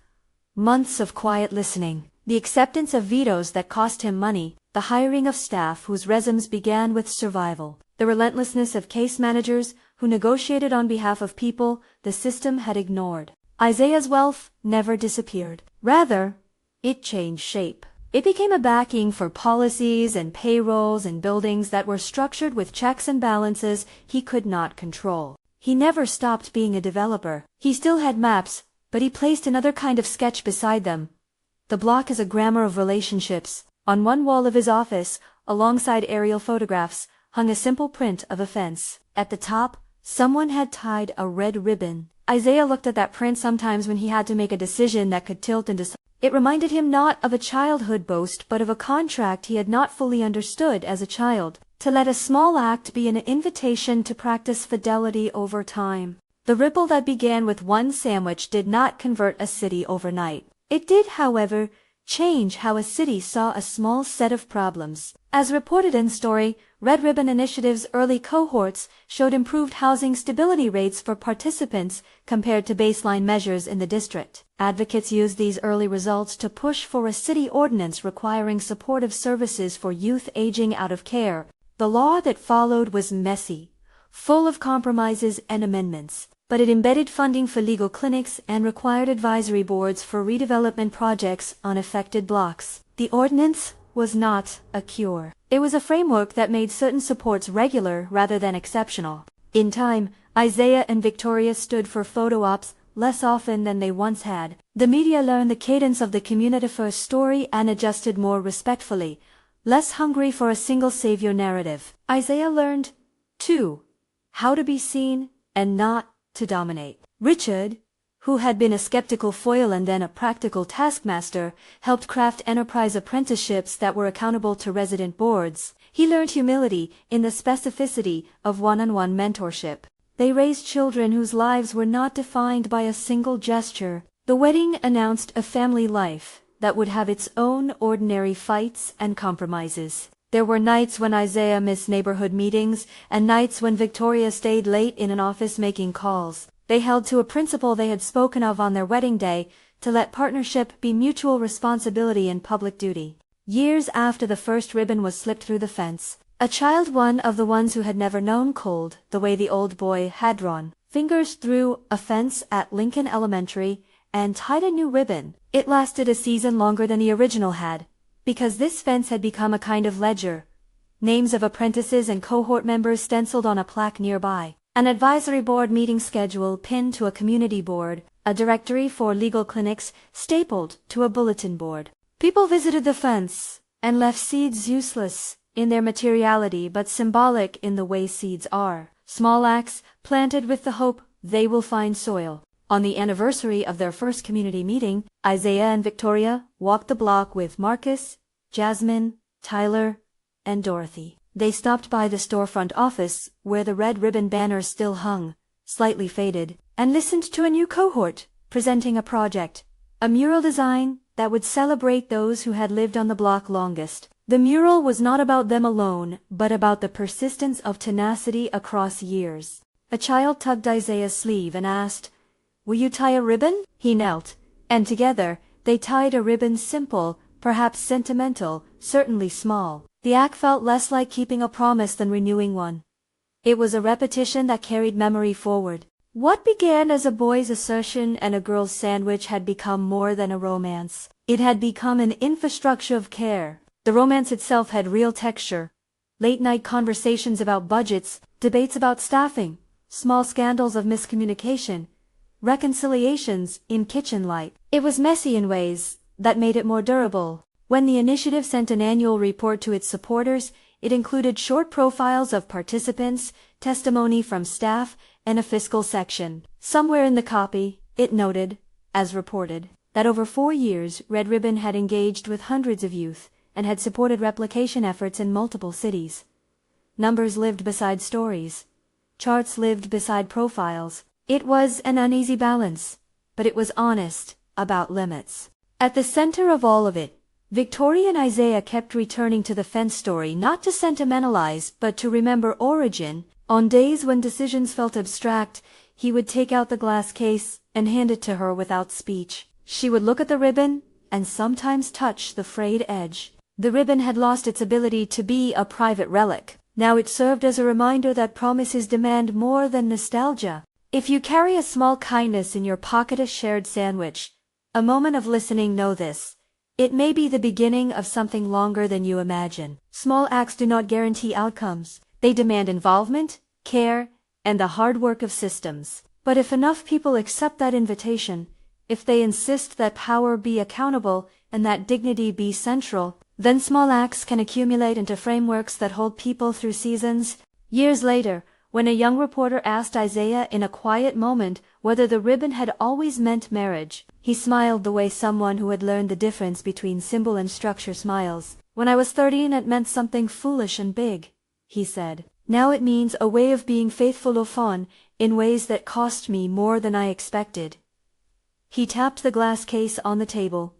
Months of quiet listening, the acceptance of vetoes that cost him money, the hiring of staff whose resumes began with survival, the relentlessness of case managers who negotiated on behalf of people the system had ignored. Isaiah's wealth never disappeared. Rather, it changed shape. It became a backing for policies and payrolls and buildings that were structured with checks and balances he could not control. He never stopped being a developer. He still had maps, but he placed another kind of sketch beside them. The block is a grammar of relationships. On one wall of his office, alongside aerial photographs, hung a simple print of a fence. At the top, someone had tied a red ribbon. Isaiah looked at that print sometimes when he had to make a decision that could tilt into. It reminded him not of a childhood boast but of a contract he had not fully understood as a child, to let a small act be an invitation to practice fidelity over time. The ripple that began with one sandwich did not convert a city overnight. It did, however, change how a city saw a small set of problems. As reported in story, Red Ribbon Initiative's early cohorts showed improved housing stability rates for participants compared to baseline measures in the district. Advocates used these early results to push for a city ordinance requiring supportive services for youth aging out of care. The law that followed was messy, full of compromises and amendments, but it embedded funding for legal clinics and required advisory boards for redevelopment projects on affected blocks. The ordinance was not a cure. It was a framework that made certain supports regular rather than exceptional. In time, Isaiah and Victoria stood for photo ops less often than they once had. The media learned the cadence of the community-first story and adjusted more respectfully, less hungry for a single savior narrative. Isaiah learned, too, how to be seen and not to dominate. Richard, who had been a skeptical foil and then a practical taskmaster, helped craft enterprise apprenticeships that were accountable to resident boards. He learned humility in the specificity of one-on-one mentorship. They raised children whose lives were not defined by a single gesture. The wedding announced a family life that would have its own ordinary fights and compromises. There were nights when Isaiah missed neighborhood meetings and nights when Victoria stayed late in an office making calls. They held to a principle they had spoken of on their wedding day, to let partnership be mutual responsibility and public duty. Years after the first ribbon was slipped through the fence, a child, one of the ones who had never known cold the way the old boy had drawn, fingers through a fence at Lincoln Elementary and tied a new ribbon. It lasted a season longer than the original had, because this fence had become a kind of ledger. Names of apprentices and cohort members stenciled on a plaque nearby, an advisory board meeting schedule pinned to a community board, a directory for legal clinics stapled to a bulletin board. People visited the fence and left seeds useless in their materiality but symbolic in the way seeds are. Small acts planted with the hope they will find soil. On the anniversary of their first community meeting, Isaiah and Victoria walked the block with Marcus, Jasmine, Tyler, and Dorothy. They stopped by the storefront office where the red ribbon banner still hung, slightly faded, and listened to a new cohort presenting a project, a mural design that would celebrate those who had lived on the block longest. The mural was not about them alone, but about the persistence of tenacity across years. A child tugged Isaiah's sleeve and asked, "Will you tie a ribbon?" He knelt, and together they tied a ribbon, simple, perhaps sentimental, certainly small. The act felt less like keeping a promise than renewing one. It was a repetition that carried memory forward. What began as a boy's assertion and a girl's sandwich had become more than a romance. It had become an infrastructure of care. The romance itself had real texture. Late-night conversations about budgets, debates about staffing, small scandals of miscommunication, reconciliations in kitchen light. It was messy in ways that made it more durable. When the initiative sent an annual report to its supporters, it included short profiles of participants, testimony from staff, and a fiscal section. Somewhere in the copy, it noted, as reported, that over 4 years Red Ribbon had engaged with hundreds of youth and had supported replication efforts in multiple cities. Numbers lived beside stories. Charts lived beside profiles. It was an uneasy balance, but it was honest about limits. At the center of all of it, Victoria and Isaiah kept returning to the fence story, not to sentimentalize, but to remember origin. On days when decisions felt abstract, he would take out the glass case and hand it to her without speech. She would look at the ribbon and sometimes touch the frayed edge. The ribbon had lost its ability to be a private relic. Now it served as a reminder that promises demand more than nostalgia. If you carry a small kindness in your pocket, a shared sandwich, a moment of listening, know this. It may be the beginning of something longer than you imagine. Small acts do not guarantee outcomes. They demand involvement, care, and the hard work of systems. But if enough people accept that invitation, if they insist that power be accountable and that dignity be central, then small acts can accumulate into frameworks that hold people through seasons. Years later, when a young reporter asked Isaiah in a quiet moment whether the ribbon had always meant marriage, he smiled the way someone who had learned the difference between symbol and structure smiles. "When I was 13, it meant something foolish and big," he said. "Now it means a way of being faithful au fond in ways that cost me more than I expected." He tapped the glass case on the table.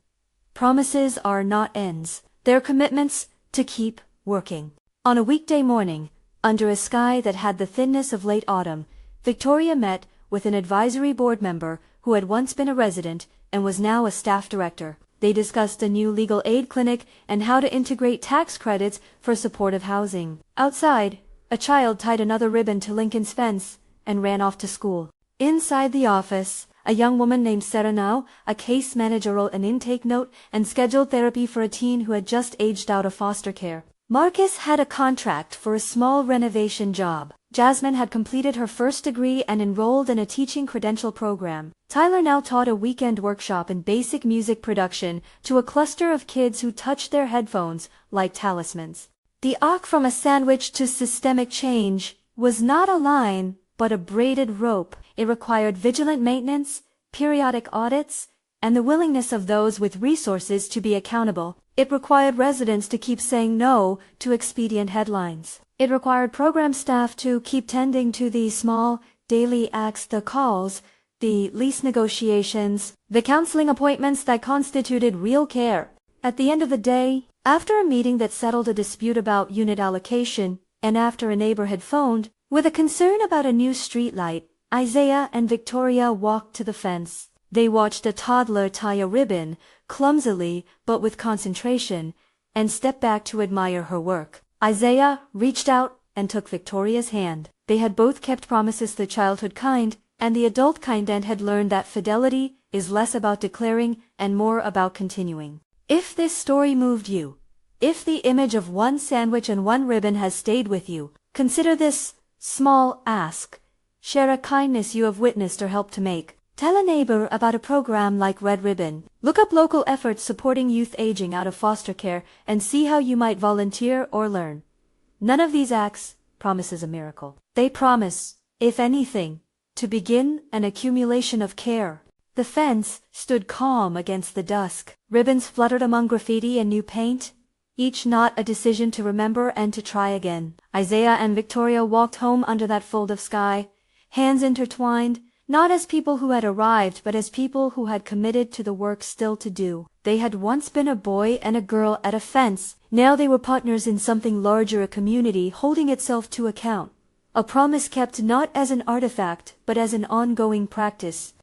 Promises are not ends. They're commitments to keep working. On a weekday morning, under a sky that had the thinness of late autumn, Victoria met with an advisory board member who had once been a resident and was now a staff director. They discussed a new legal aid clinic and how to integrate tax credits for supportive housing. Outside, A child tied another ribbon to Lincoln's fence and ran off to school. Inside the office, a young woman named Serena, a case manager, wrote an intake note and scheduled therapy for a teen who had just aged out of foster care. Marcus had a contract for a small renovation job. Jasmine had completed her first degree and enrolled in a teaching credential program. Tyler now taught a weekend workshop in basic music production to a cluster of kids who touched their headphones like talismans. The arc from a sandwich to systemic change was not a line, but a braided rope. It required vigilant maintenance, periodic audits, and the willingness of those with resources to be accountable. It required residents to keep saying no to expedient headlines. It required program staff to keep tending to the small, daily acts, the calls, the lease negotiations, the counseling appointments that constituted real care. At the end of the day, after a meeting that settled a dispute about unit allocation, and after a neighbor had phoned with a concern about a new streetlight, Isaiah and Victoria walked to the fence. They watched a toddler tie a ribbon, clumsily but with concentration, and stepped back to admire her work. Isaiah reached out and took Victoria's hand. They had both kept promises, the childhood kind and the adult kind, and had learned that fidelity is less about declaring and more about continuing. If this story moved you, if the image of one sandwich and one ribbon has stayed with you, consider this small ask. Share a kindness you have witnessed or helped to make. Tell a neighbor about a program like Red Ribbon. Look up local efforts supporting youth aging out of foster care and see how you might volunteer or learn. None of these acts promises a miracle. They promise, if anything, to begin an accumulation of care. The fence stood calm against the dusk. Ribbons fluttered among graffiti and new paint, each knot a decision to remember and to try again. Isaiah and Victoria walked home under that fold of sky, hands intertwined, not as people who had arrived, but as people who had committed to the work still to do. They had once been a boy and a girl at a fence. Now they were partners in something larger, a community holding itself to account. A promise kept not as an artifact, but as an ongoing practice.